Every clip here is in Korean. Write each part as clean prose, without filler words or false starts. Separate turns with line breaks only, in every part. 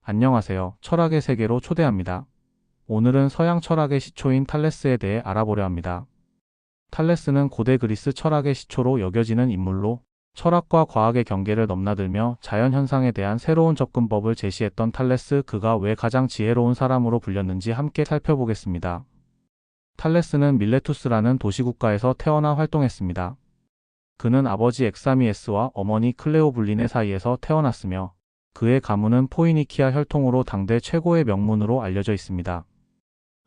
안녕하세요. 철학의 세계로 초대합니다. 오늘은 서양 철학의 시초인 탈레스에 대해 알아보려 합니다. 탈레스는 고대 그리스 철학의 시초로 여겨지는 인물로 철학과 과학의 경계를 넘나들며 자연현상에 대한 새로운 접근법을 제시했던 탈레스, 그가 왜 가장 지혜로운 사람으로 불렸는지 함께 살펴보겠습니다. 탈레스는 밀레투스라는 도시국가에서 태어나 활동했습니다. 그는 아버지 엑사미에스와 어머니 클레오블린의 사이에서 태어났으며 그의 가문은 포이니키아 혈통으로 당대 최고의 명문으로 알려져 있습니다.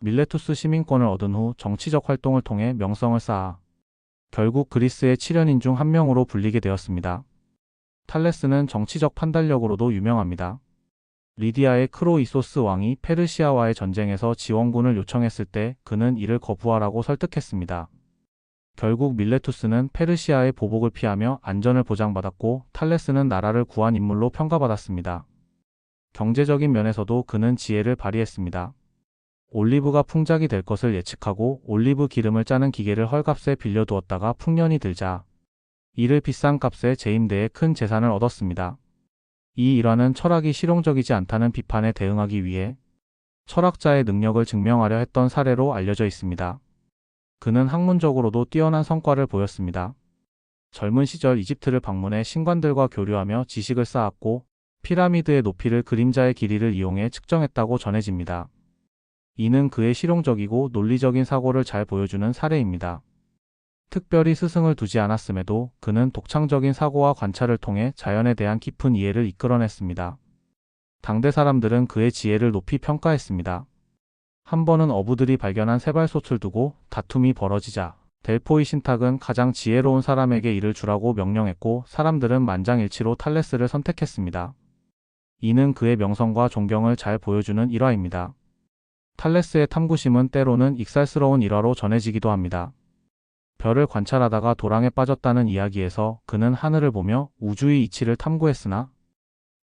밀레투스 시민권을 얻은 후 정치적 활동을 통해 명성을 쌓아 결국 그리스의 7연인 중 한 명으로 불리게 되었습니다. 탈레스는 정치적 판단력으로도 유명합니다. 리디아의 크로이소스 왕이 페르시아와의 전쟁에서 지원군을 요청했을 때 그는 이를 거부하라고 설득했습니다. 결국 밀레투스는 페르시아의 보복을 피하며 안전을 보장받았고 탈레스는 나라를 구한 인물로 평가받았습니다. 경제적인 면에서도 그는 지혜를 발휘했습니다. 올리브가 풍작이 될 것을 예측하고 올리브 기름을 짜는 기계를 헐값에 빌려두었다가 풍년이 들자 이를 비싼 값에 재임대해 큰 재산을 얻었습니다. 이 일화는 철학이 실용적이지 않다는 비판에 대응하기 위해 철학자의 능력을 증명하려 했던 사례로 알려져 있습니다. 그는 학문적으로도 뛰어난 성과를 보였습니다. 젊은 시절 이집트를 방문해 신관들과 교류하며 지식을 쌓았고 피라미드의 높이를 그림자의 길이를 이용해 측정했다고 전해집니다. 이는 그의 실용적이고 논리적인 사고를 잘 보여주는 사례입니다. 특별히 스승을 두지 않았음에도 그는 독창적인 사고와 관찰을 통해 자연에 대한 깊은 이해를 이끌어냈습니다. 당대 사람들은 그의 지혜를 높이 평가했습니다. 한 번은 어부들이 발견한 세발솥을 두고 다툼이 벌어지자 델포이 신탁은 가장 지혜로운 사람에게 이를 주라고 명령했고 사람들은 만장일치로 탈레스를 선택했습니다. 이는 그의 명성과 존경을 잘 보여주는 일화입니다. 탈레스의 탐구심은 때로는 익살스러운 일화로 전해지기도 합니다. 별을 관찰하다가 도랑에 빠졌다는 이야기에서 그는 하늘을 보며 우주의 이치를 탐구했으나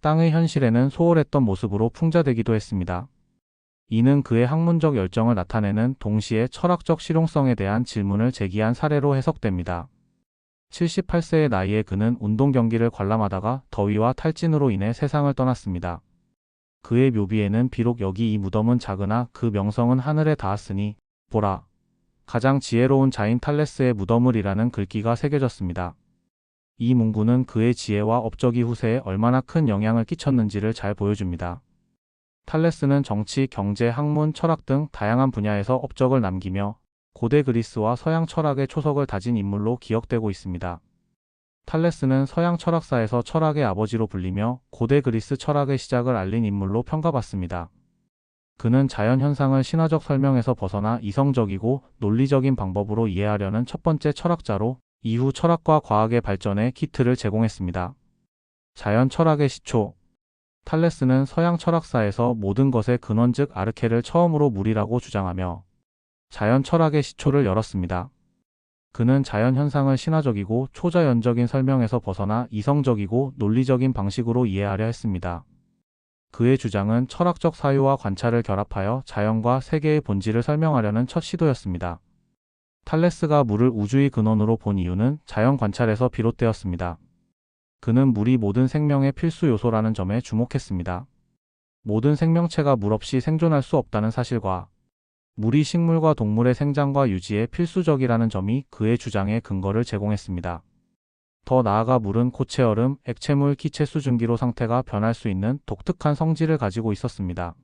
땅의 현실에는 소홀했던 모습으로 풍자되기도 했습니다. 이는 그의 학문적 열정을 나타내는 동시에 철학적 실용성에 대한 질문을 제기한 사례로 해석됩니다. 78세의 나이에 그는 운동 경기를 관람하다가 더위와 탈진으로 인해 세상을 떠났습니다. 그의 묘비에는 비록 여기 이 무덤은 작으나 그 명성은 하늘에 닿았으니 보라, 가장 지혜로운 자인 탈레스의 무덤을이라는 글귀가 새겨졌습니다. 이 문구는 그의 지혜와 업적이 후세에 얼마나 큰 영향을 끼쳤는지를 잘 보여줍니다. 탈레스는 정치, 경제, 학문, 철학 등 다양한 분야에서 업적을 남기며 고대 그리스와 서양 철학의 초석을 다진 인물로 기억되고 있습니다. 탈레스는 서양 철학사에서 철학의 아버지로 불리며 고대 그리스 철학의 시작을 알린 인물로 평가받습니다. 그는 자연 현상을 신화적 설명에서 벗어나 이성적이고 논리적인 방법으로 이해하려는 첫 번째 철학자로 이후 철학과 과학의 발전에 키트를 제공했습니다. 자연 철학의 시초. 탈레스는 서양 철학사에서 모든 것의 근원 즉 아르케를 처음으로 물이라고 주장하며 자연 철학의 시초를 열었습니다. 그는 자연 현상을 신화적이고 초자연적인 설명에서 벗어나 이성적이고 논리적인 방식으로 이해하려 했습니다. 그의 주장은 철학적 사유와 관찰을 결합하여 자연과 세계의 본질을 설명하려는 첫 시도였습니다. 탈레스가 물을 우주의 근원으로 본 이유는 자연 관찰에서 비롯되었습니다. 그는 물이 모든 생명의 필수 요소라는 점에 주목했습니다. 모든 생명체가 물 없이 생존할 수 없다는 사실과 물이 식물과 동물의 생장과 유지에 필수적이라는 점이 그의 주장에 근거를 제공했습니다. 더 나아가 물은 고체 얼음, 액체물, 기체 수증기로 상태가 변할 수 있는 독특한 성질을 가지고 있었습니다.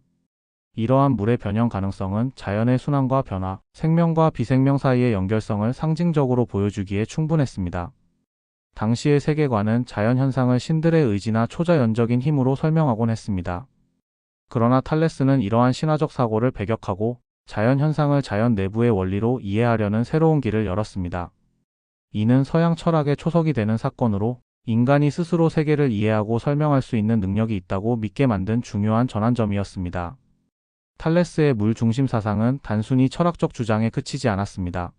이러한 물의 변형 가능성은 자연의 순환과 변화, 생명과 비생명 사이의 연결성을 상징적으로 보여주기에 충분했습니다. 당시의 세계관은 자연현상을 신들의 의지나 초자연적인 힘으로 설명하곤 했습니다. 그러나 탈레스는 이러한 신화적 사고를 배격하고 자연현상을 자연 내부의 원리로 이해하려는 새로운 길을 열었습니다. 이는 서양 철학의 초석이 되는 사건으로 인간이 스스로 세계를 이해하고 설명할 수 있는 능력이 있다고 믿게 만든 중요한 전환점이었습니다. 탈레스의 물 중심 사상은 단순히 철학적 주장에 그치지 않았습니다.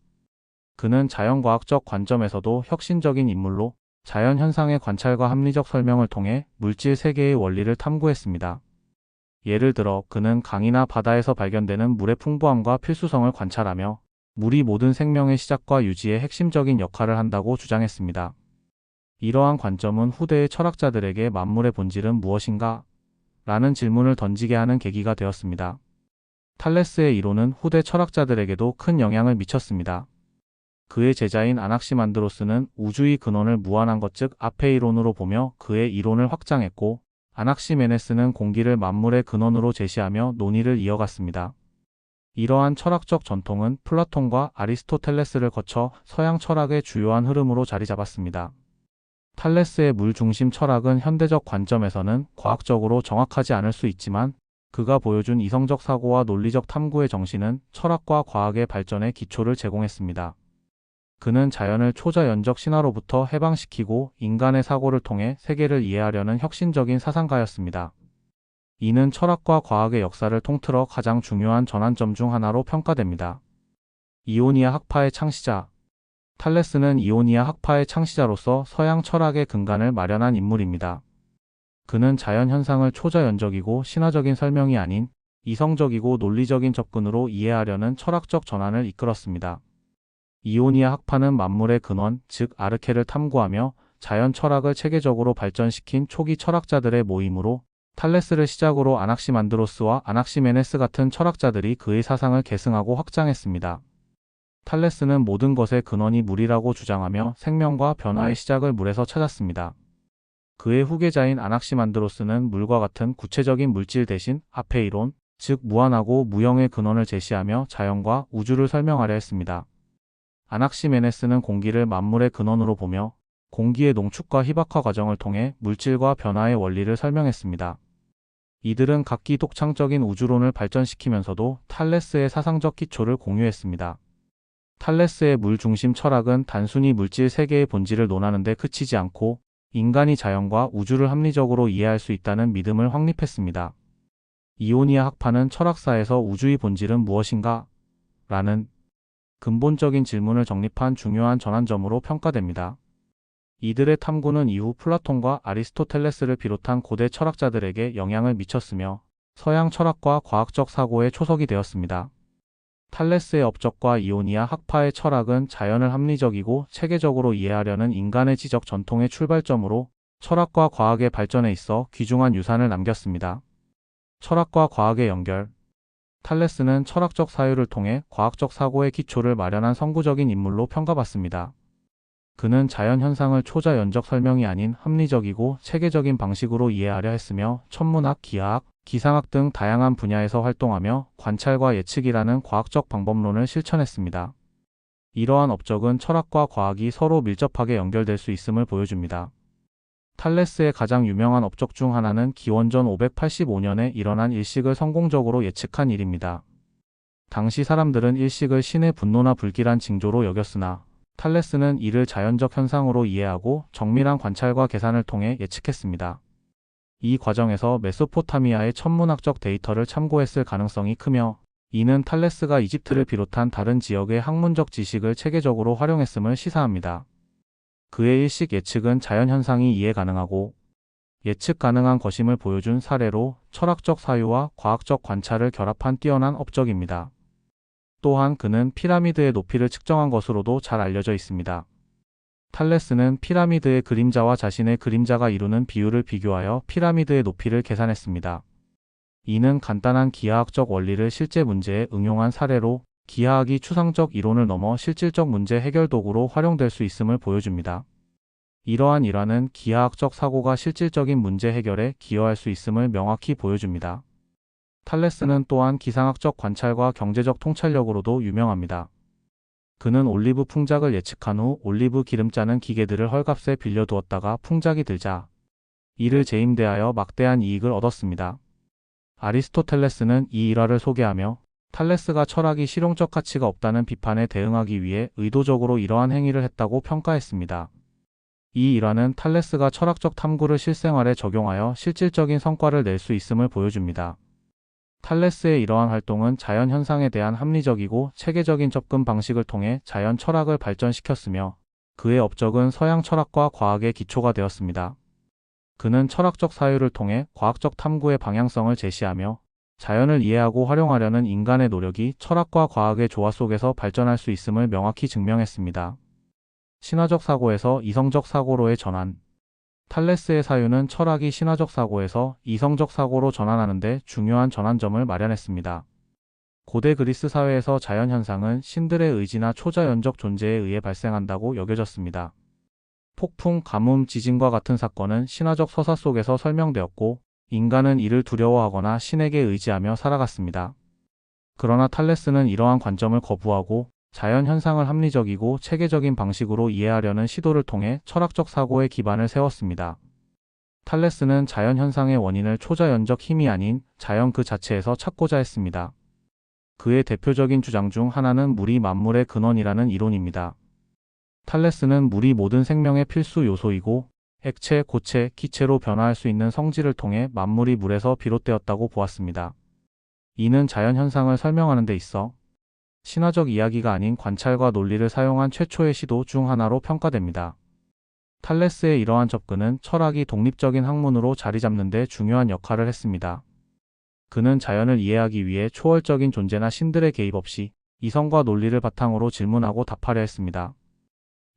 그는 자연과학적 관점에서도 혁신적인 인물로 자연 현상의 관찰과 합리적 설명을 통해 물질 세계의 원리를 탐구했습니다. 예를 들어 그는 강이나 바다에서 발견되는 물의 풍부함과 필수성을 관찰하며 물이 모든 생명의 시작과 유지에 핵심적인 역할을 한다고 주장했습니다. 이러한 관점은 후대의 철학자들에게 만물의 본질은 무엇인가? 라는 질문을 던지게 하는 계기가 되었습니다. 탈레스의 이론은 후대 철학자들에게도 큰 영향을 미쳤습니다. 그의 제자인 아낙시만드로스는 우주의 근원을 무한한 것 즉 아페이론으로 보며 그의 이론을 확장했고, 아낙시메네스는 공기를 만물의 근원으로 제시하며 논의를 이어갔습니다. 이러한 철학적 전통은 플라톤과 아리스토텔레스를 거쳐 서양 철학의 주요한 흐름으로 자리 잡았습니다. 탈레스의 물중심 철학은 현대적 관점에서는 과학적으로 정확하지 않을 수 있지만, 그가 보여준 이성적 사고와 논리적 탐구의 정신은 철학과 과학의 발전에 기초를 제공했습니다. 그는 자연을 초자연적 신화로부터 해방시키고 인간의 사고를 통해 세계를 이해하려는 혁신적인 사상가였습니다. 이는 철학과 과학의 역사를 통틀어 가장 중요한 전환점 중 하나로 평가됩니다. 이오니아 학파의 창시자. 탈레스는 이오니아 학파의 창시자로서 서양 철학의 근간을 마련한 인물입니다. 그는 자연 현상을 초자연적이고 신화적인 설명이 아닌 이성적이고 논리적인 접근으로 이해하려는 철학적 전환을 이끌었습니다. 이오니아 학파는 만물의 근원, 즉 아르케를 탐구하며 자연 철학을 체계적으로 발전시킨 초기 철학자들의 모임으로, 탈레스를 시작으로 아낙시만드로스와 아낙시메네스 같은 철학자들이 그의 사상을 계승하고 확장했습니다. 탈레스는 모든 것의 근원이 물이라고 주장하며 생명과 변화의 시작을 물에서 찾았습니다. 그의 후계자인 아낙시만드로스는 물과 같은 구체적인 물질 대신 아페이론, 즉 무한하고 무형의 근원을 제시하며 자연과 우주를 설명하려 했습니다. 아낙시메네스는 공기를 만물의 근원으로 보며 공기의 농축과 희박화 과정을 통해 물질과 변화의 원리를 설명했습니다. 이들은 각기 독창적인 우주론을 발전시키면서도 탈레스의 사상적 기초를 공유했습니다. 탈레스의 물중심 철학은 단순히 물질 세계의 본질을 논하는 데 그치지 않고 인간이 자연과 우주를 합리적으로 이해할 수 있다는 믿음을 확립했습니다. 이오니아 학파는 철학사에서 우주의 본질은 무엇인가? 라는 근본적인 질문을 정립한 중요한 전환점으로 평가됩니다. 이들의 탐구는 이후 플라톤과 아리스토텔레스를 비롯한 고대 철학자들에게 영향을 미쳤으며 서양 철학과 과학적 사고의 초석이 되었습니다. 탈레스의 업적과 이오니아 학파의 철학은 자연을 합리적이고 체계적으로 이해하려는 인간의 지적 전통의 출발점으로 철학과 과학의 발전에 있어 귀중한 유산을 남겼습니다. 철학과 과학의 연결. 탈레스는 철학적 사유를 통해 과학적 사고의 기초를 마련한 선구적인 인물로 평가받습니다. 그는 자연 현상을 초자연적 설명이 아닌 합리적이고 체계적인 방식으로 이해하려 했으며 천문학, 기하학, 기상학 등 다양한 분야에서 활동하며 관찰과 예측이라는 과학적 방법론을 실천했습니다. 이러한 업적은 철학과 과학이 서로 밀접하게 연결될 수 있음을 보여줍니다. 탈레스의 가장 유명한 업적 중 하나는 기원전 585년에 일어난 일식을 성공적으로 예측한 일입니다. 당시 사람들은 일식을 신의 분노나 불길한 징조로 여겼으나 탈레스는 이를 자연적 현상으로 이해하고 정밀한 관찰과 계산을 통해 예측했습니다. 이 과정에서 메소포타미아의 천문학적 데이터를 참고했을 가능성이 크며, 이는 탈레스가 이집트를 비롯한 다른 지역의 학문적 지식을 체계적으로 활용했음을 시사합니다. 그의 일식 예측은 자연현상이 이해 가능하고 예측 가능한 것임을 보여준 사례로 철학적 사유와 과학적 관찰을 결합한 뛰어난 업적입니다. 또한 그는 피라미드의 높이를 측정한 것으로도 잘 알려져 있습니다. 탈레스는 피라미드의 그림자와 자신의 그림자가 이루는 비율을 비교하여 피라미드의 높이를 계산했습니다. 이는 간단한 기하학적 원리를 실제 문제에 응용한 사례로 기하학이 추상적 이론을 넘어 실질적 문제 해결 도구로 활용될 수 있음을 보여줍니다. 이러한 일환은 기하학적 사고가 실질적인 문제 해결에 기여할 수 있음을 명확히 보여줍니다. 탈레스는 또한 기상학적 관찰과 경제적 통찰력으로도 유명합니다. 그는 올리브 풍작을 예측한 후 올리브 기름 짜는 기계들을 헐값에 빌려두었다가 풍작이 들자 이를 재임대하여 막대한 이익을 얻었습니다. 아리스토텔레스는 이 일화를 소개하며 탈레스가 철학이 실용적 가치가 없다는 비판에 대응하기 위해 의도적으로 이러한 행위를 했다고 평가했습니다. 이 일화는 탈레스가 철학적 탐구를 실생활에 적용하여 실질적인 성과를 낼 수 있음을 보여줍니다. 탈레스의 이러한 활동은 자연 현상에 대한 합리적이고 체계적인 접근 방식을 통해 자연 철학을 발전시켰으며, 그의 업적은 서양 철학과 과학의 기초가 되었습니다. 그는 철학적 사유를 통해 과학적 탐구의 방향성을 제시하며 자연을 이해하고 활용하려는 인간의 노력이 철학과 과학의 조화 속에서 발전할 수 있음을 명확히 증명했습니다. 신화적 사고에서 이성적 사고로의 전환. 탈레스의 사유는 철학이 신화적 사고에서 이성적 사고로 전환하는 데 중요한 전환점을 마련했습니다. 고대 그리스 사회에서 자연 현상은 신들의 의지나 초자연적 존재에 의해 발생한다고 여겨졌습니다. 폭풍, 가뭄, 지진과 같은 사건은 신화적 서사 속에서 설명되었고, 인간은 이를 두려워하거나 신에게 의지하며 살아갔습니다. 그러나 탈레스는 이러한 관점을 거부하고 자연 현상을 합리적이고 체계적인 방식으로 이해하려는 시도를 통해 철학적 사고의 기반을 세웠습니다. 탈레스는 자연 현상의 원인을 초자연적 힘이 아닌 자연 그 자체에서 찾고자 했습니다. 그의 대표적인 주장 중 하나는 물이 만물의 근원이라는 이론입니다. 탈레스는 물이 모든 생명의 필수 요소이고 액체, 고체, 기체로 변화할 수 있는 성질을 통해 만물이 물에서 비롯되었다고 보았습니다. 이는 자연 현상을 설명하는 데 있어 신화적 이야기가 아닌 관찰과 논리를 사용한 최초의 시도 중 하나로 평가됩니다. 탈레스의 이러한 접근은 철학이 독립적인 학문으로 자리 잡는 데 중요한 역할을 했습니다. 그는 자연을 이해하기 위해 초월적인 존재나 신들의 개입 없이 이성과 논리를 바탕으로 질문하고 답하려 했습니다.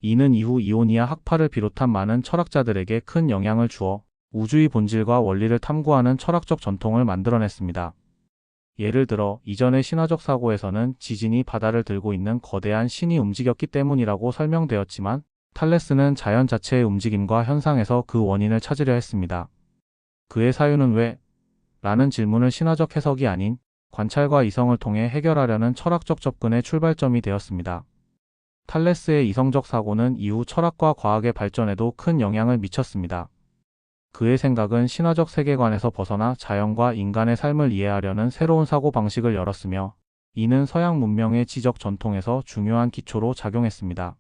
이는 이후 이오니아 학파를 비롯한 많은 철학자들에게 큰 영향을 주어 우주의 본질과 원리를 탐구하는 철학적 전통을 만들어냈습니다. 예를 들어 이전의 신화적 사고에서는 지진이 바다를 들고 있는 거대한 신이 움직였기 때문이라고 설명되었지만 탈레스는 자연 자체의 움직임과 현상에서 그 원인을 찾으려 했습니다. 그의 사유는 왜? 라는 질문을 신화적 해석이 아닌 관찰과 이성을 통해 해결하려는 철학적 접근의 출발점이 되었습니다. 탈레스의 이성적 사고는 이후 철학과 과학의 발전에도 큰 영향을 미쳤습니다. 그의 생각은 신화적 세계관에서 벗어나 자연과 인간의 삶을 이해하려는 새로운 사고 방식을 열었으며, 이는 서양 문명의 지적 전통에서 중요한 기초로 작용했습니다.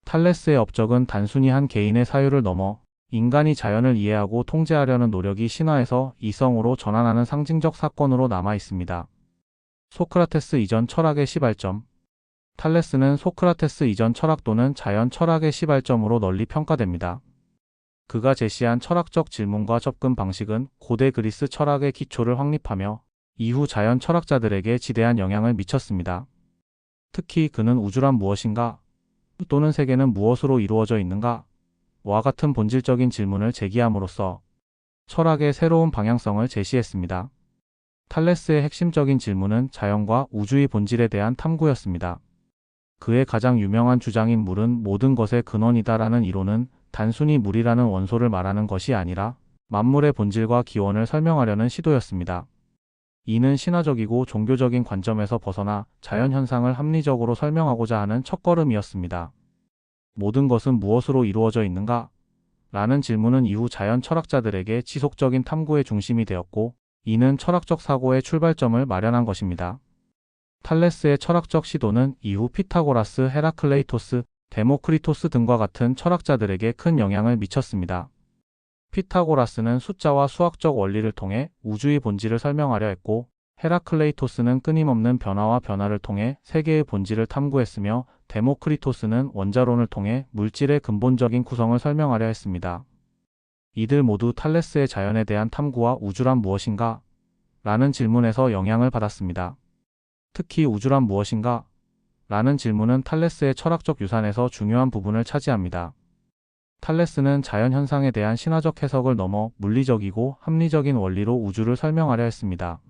탈레스의 업적은 단순히 한 개인의 사유를 넘어 인간이 자연을 이해하고 통제하려는 노력이 신화에서 이성으로 전환하는 상징적 사건으로 남아 있습니다. 소크라테스 이전 철학의 시발점. 탈레스는 소크라테스 이전 철학 또는 자연 철학의 시발점으로 널리 평가됩니다. 그가 제시한 철학적 질문과 접근 방식은 고대 그리스 철학의 기초를 확립하며 이후 자연 철학자들에게 지대한 영향을 미쳤습니다. 특히 그는 우주란 무엇인가? 또는 세계는 무엇으로 이루어져 있는가? 와 같은 본질적인 질문을 제기함으로써 철학의 새로운 방향성을 제시했습니다. 탈레스의 핵심적인 질문은 자연과 우주의 본질에 대한 탐구였습니다. 그의 가장 유명한 주장인 물은 모든 것의 근원이다라는 이론은 단순히 물이라는 원소를 말하는 것이 아니라 만물의 본질과 기원을 설명하려는 시도였습니다. 이는 신화적이고 종교적인 관점에서 벗어나 자연 현상을 합리적으로 설명하고자 하는 첫걸음이었습니다. 모든 것은 무엇으로 이루어져 있는가? 라는 질문은 이후 자연 철학자들에게 지속적인 탐구의 중심이 되었고, 이는 철학적 사고의 출발점을 마련한 것입니다. 탈레스의 철학적 시도는 이후 피타고라스, 헤라클레이토스, 데모크리토스 등과 같은 철학자들에게 큰 영향을 미쳤습니다. 피타고라스는 숫자와 수학적 원리를 통해 우주의 본질을 설명하려 했고, 헤라클레이토스는 끊임없는 변화와 변화를 통해 세계의 본질을 탐구했으며, 데모크리토스는 원자론을 통해 물질의 근본적인 구성을 설명하려 했습니다. 이들 모두 탈레스의 자연에 대한 탐구와 우주란 무엇인가? 라는 질문에서 영향을 받았습니다. 특히 우주란 무엇인가? 라는 질문은 탈레스의 철학적 유산에서 중요한 부분을 차지합니다. 탈레스는 자연 현상에 대한 신화적 해석을 넘어 물리적이고 합리적인 원리로 우주를 설명하려 했습니다.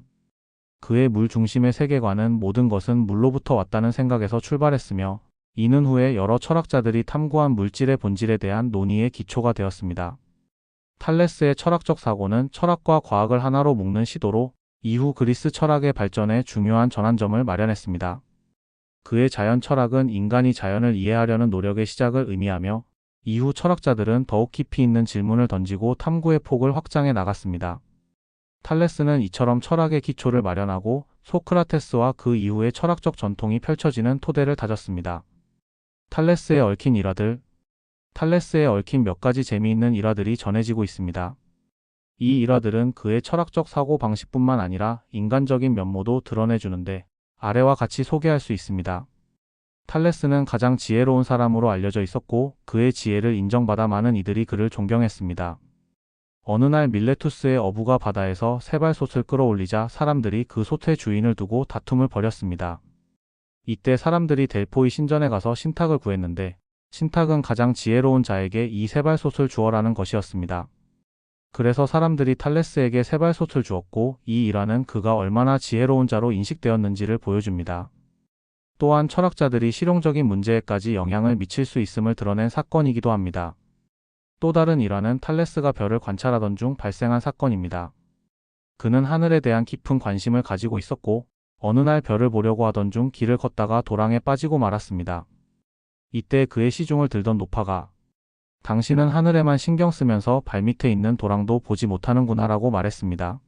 그의 물 중심의 세계관은 모든 것은 물로부터 왔다는 생각에서 출발했으며, 이는 후에 여러 철학자들이 탐구한 물질의 본질에 대한 논의의 기초가 되었습니다. 탈레스의 철학적 사고는 철학과 과학을 하나로 묶는 시도로 이후 그리스 철학의 발전에 중요한 전환점을 마련했습니다. 그의 자연 철학은 인간이 자연을 이해하려는 노력의 시작을 의미하며, 이후 철학자들은 더욱 깊이 있는 질문을 던지고 탐구의 폭을 확장해 나갔습니다. 탈레스는 이처럼 철학의 기초를 마련하고 소크라테스와 그 이후의 철학적 전통이 펼쳐지는 토대를 다졌습니다. 탈레스에 얽힌 일화들. 탈레스에 얽힌 몇 가지 재미있는 일화들이 전해지고 있습니다. 이 일화들은 그의 철학적 사고 방식뿐만 아니라 인간적인 면모도 드러내주는데 아래와 같이 소개할 수 있습니다. 탈레스는 가장 지혜로운 사람으로 알려져 있었고, 그의 지혜를 인정받아 많은 이들이 그를 존경했습니다. 어느 날 밀레투스의 어부가 바다에서 세발솥을 끌어올리자 사람들이 그 솥의 주인을 두고 다툼을 벌였습니다. 이때 사람들이 델포이 신전에 가서 신탁을 구했는데, 신탁은 가장 지혜로운 자에게 이 세발솥을 주어라는 것이었습니다. 그래서 사람들이 탈레스에게 세발솥을 주었고 이 일화는 그가 얼마나 지혜로운 자로 인식되었는지를 보여줍니다. 또한 철학자들이 실용적인 문제에까지 영향을 미칠 수 있음을 드러낸 사건이기도 합니다. 또 다른 일화는 탈레스가 별을 관찰하던 중 발생한 사건입니다. 그는 하늘에 대한 깊은 관심을 가지고 있었고 어느 날 별을 보려고 하던 중 길을 걷다가 도랑에 빠지고 말았습니다. 이때 그의 시중을 들던 노파가 당신은 하늘에만 신경 쓰면서 발밑에 있는 도랑도 보지 못하는구나 라고 말했습니다.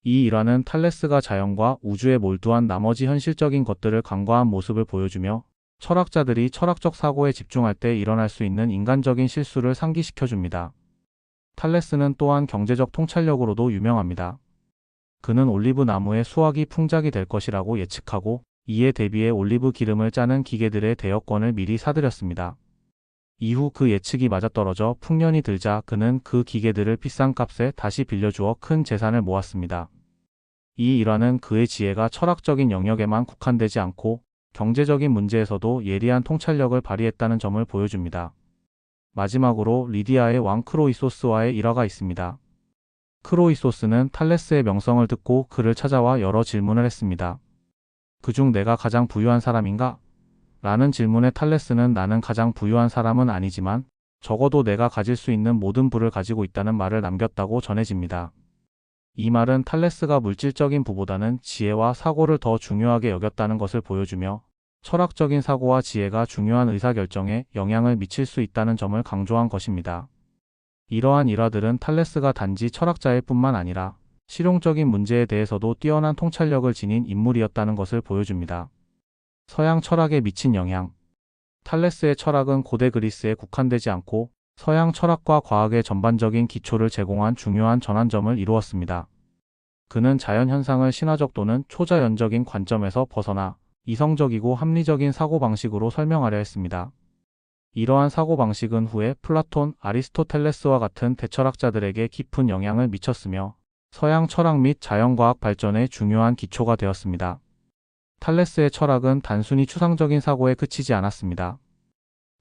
이 일화는 탈레스가 자연과 우주에 몰두한 나머지 현실적인 것들을 간과한 모습을 보여주며 철학자들이 철학적 사고에 집중할 때 일어날 수 있는 인간적인 실수를 상기시켜줍니다. 탈레스는 또한 경제적 통찰력으로도 유명합니다. 그는 올리브 나무의 수확이 풍작이 될 것이라고 예측하고 이에 대비해 올리브 기름을 짜는 기계들의 대여권을 미리 사들였습니다. 이후 그 예측이 맞아떨어져 풍년이 들자 그는 그 기계들을 비싼 값에 다시 빌려주어 큰 재산을 모았습니다. 이 일화는 그의 지혜가 철학적인 영역에만 국한되지 않고 경제적인 문제에서도 예리한 통찰력을 발휘했다는 점을 보여줍니다. 마지막으로 리디아의 왕 크로이소스와의 일화가 있습니다. 크로이소스는 탈레스의 명성을 듣고 그를 찾아와 여러 질문을 했습니다. 그중 내가 가장 부유한 사람인가? 라는 질문에 탈레스는 나는 가장 부유한 사람은 아니지만 적어도 내가 가질 수 있는 모든 부를 가지고 있다는 말을 남겼다고 전해집니다. 이 말은 탈레스가 물질적인 부보다는 지혜와 사고를 더 중요하게 여겼다는 것을 보여주며 철학적인 사고와 지혜가 중요한 의사결정에 영향을 미칠 수 있다는 점을 강조한 것입니다. 이러한 일화들은 탈레스가 단지 철학자일 뿐만 아니라 실용적인 문제에 대해서도 뛰어난 통찰력을 지닌 인물이었다는 것을 보여줍니다. 서양 철학에 미친 영향. 탈레스의 철학은 고대 그리스에 국한되지 않고 서양 철학과 과학의 전반적인 기초를 제공한 중요한 전환점을 이루었습니다. 그는 자연현상을 신화적 또는 초자연적인 관점에서 벗어나 이성적이고 합리적인 사고방식으로 설명하려 했습니다. 이러한 사고방식은 후에 플라톤, 아리스토텔레스와 같은 대철학자들에게 깊은 영향을 미쳤으며 서양 철학 및 자연과학 발전의 중요한 기초가 되었습니다. 탈레스의 철학은 단순히 추상적인 사고에 그치지 않았습니다.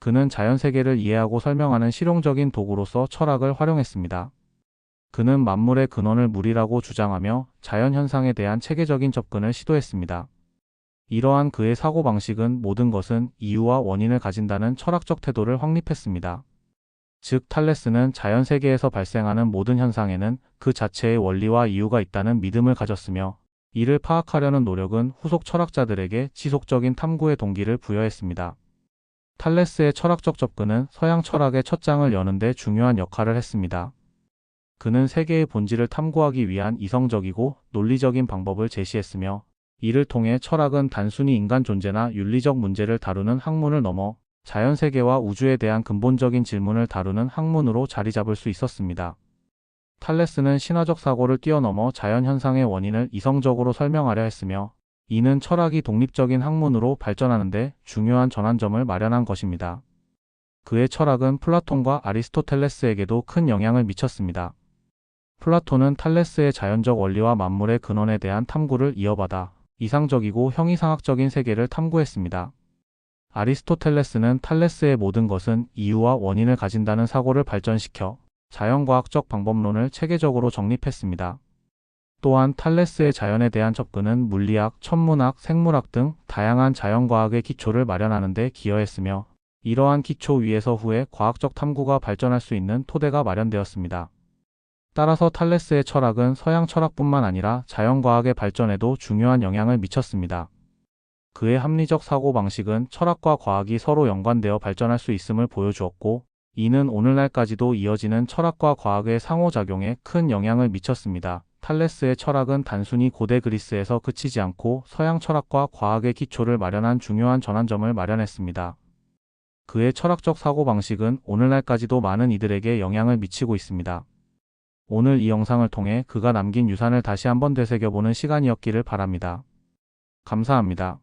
그는 자연세계를 이해하고 설명하는 실용적인 도구로서 철학을 활용했습니다. 그는 만물의 근원을 물이라고 주장하며 자연현상에 대한 체계적인 접근을 시도했습니다. 이러한 그의 사고방식은 모든 것은 이유와 원인을 가진다는 철학적 태도를 확립했습니다. 즉 탈레스는 자연세계에서 발생하는 모든 현상에는 그 자체의 원리와 이유가 있다는 믿음을 가졌으며 이를 파악하려는 노력은 후속 철학자들에게 지속적인 탐구의 동기를 부여했습니다. 탈레스의 철학적 접근은 서양 철학의 첫 장을 여는 데 중요한 역할을 했습니다. 그는 세계의 본질을 탐구하기 위한 이성적이고 논리적인 방법을 제시했으며 이를 통해 철학은 단순히 인간 존재나 윤리적 문제를 다루는 학문을 넘어 자연세계와 우주에 대한 근본적인 질문을 다루는 학문으로 자리 잡을 수 있었습니다. 탈레스는 신화적 사고를 뛰어넘어 자연현상의 원인을 이성적으로 설명하려 했으며 이는 철학이 독립적인 학문으로 발전하는 데 중요한 전환점을 마련한 것입니다. 그의 철학은 플라톤과 아리스토텔레스에게도 큰 영향을 미쳤습니다. 플라톤은 탈레스의 자연적 원리와 만물의 근원에 대한 탐구를 이어받아 이상적이고 형이상학적인 세계를 탐구했습니다. 아리스토텔레스는 탈레스의 모든 것은 이유와 원인을 가진다는 사고를 발전시켜 자연과학적 방법론을 체계적으로 정립했습니다. 또한 탈레스의 자연에 대한 접근은 물리학, 천문학, 생물학 등 다양한 자연과학의 기초를 마련하는 데 기여했으며 이러한 기초 위에서 후에 과학적 탐구가 발전할 수 있는 토대가 마련되었습니다. 따라서 탈레스의 철학은 서양 철학뿐만 아니라 자연과학의 발전에도 중요한 영향을 미쳤습니다. 그의 합리적 사고방식은 철학과 과학이 서로 연관되어 발전할 수 있음을 보여주었고 이는 오늘날까지도 이어지는 철학과 과학의 상호작용에 큰 영향을 미쳤습니다. 탈레스의 철학은 단순히 고대 그리스에서 그치지 않고 서양 철학과 과학의 기초를 마련한 중요한 전환점을 마련했습니다. 그의 철학적 사고방식은 오늘날까지도 많은 이들에게 영향을 미치고 있습니다. 오늘 이 영상을 통해 그가 남긴 유산을 다시 한번 되새겨보는 시간이었기를 바랍니다. 감사합니다.